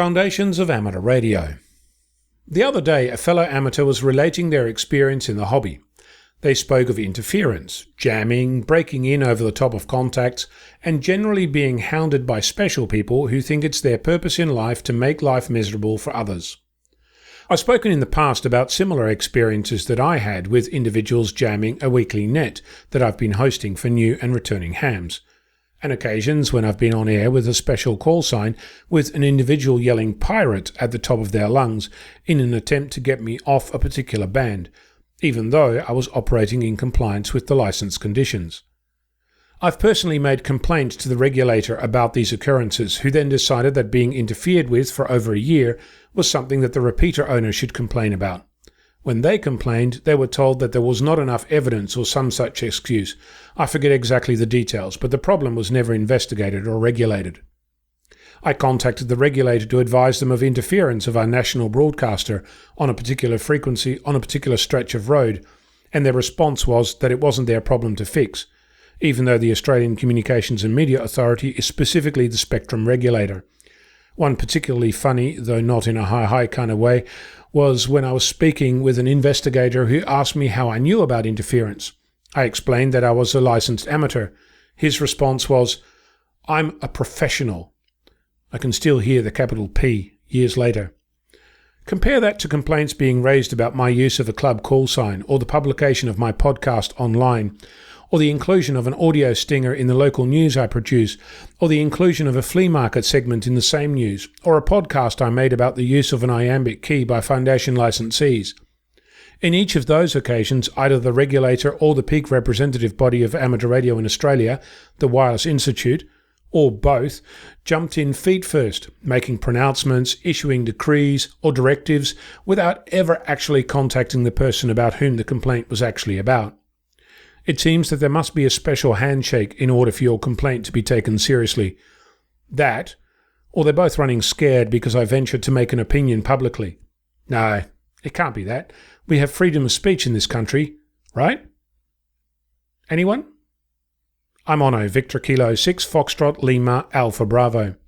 Foundations of Amateur Radio. The other day, a fellow amateur was relating their experience in the hobby. They spoke of interference, jamming, breaking in over the top of contacts, and generally being hounded by special people who think it's their purpose in life to make life miserable for others. I've spoken in the past about similar experiences that I had with individuals jamming a weekly net that I've been hosting for new and returning hams, and occasions when I've been on air with a special call sign with an individual yelling "pirate" at the top of their lungs in an attempt to get me off a particular band, even though I was operating in compliance with the license conditions. I've personally made complaint to the regulator about these occurrences, who then decided that being interfered with for over a year was something that the repeater owner should complain about. When they complained, they were told that there was not enough evidence or some such excuse. I forget exactly the details, but the problem was never investigated or regulated. I contacted the regulator to advise them of interference of our national broadcaster on a particular frequency on a particular stretch of road, and their response was that it wasn't their problem to fix, even though the Australian Communications and Media Authority is specifically the spectrum regulator. One particularly funny, though not in a hi-hi kind of way, was when I was speaking with an investigator who asked me how I knew about interference. I explained that I was a licensed amateur. His response was, "I'm a professional." I can still hear the capital P years later. Compare that to complaints being raised about my use of a club call sign, or the publication of my podcast online, or the inclusion of an audio stinger in the local news I produce, or the inclusion of a flea market segment in the same news, or a podcast I made about the use of an iambic key by foundation licensees. In each of those occasions, either the regulator or the peak representative body of amateur radio in Australia, the Wireless Institute, or both, jumped in feet first, making pronouncements, issuing decrees or directives without ever actually contacting the person about whom the complaint was actually about. It seems that there must be a special handshake in order for your complaint to be taken seriously. That, or they're both running scared because I ventured to make an opinion publicly. No, it can't be that. We have freedom of speech in this country, right? Anyone? I'm Ono, Victor Kilo 6 Foxtrot Lima Alpha Bravo.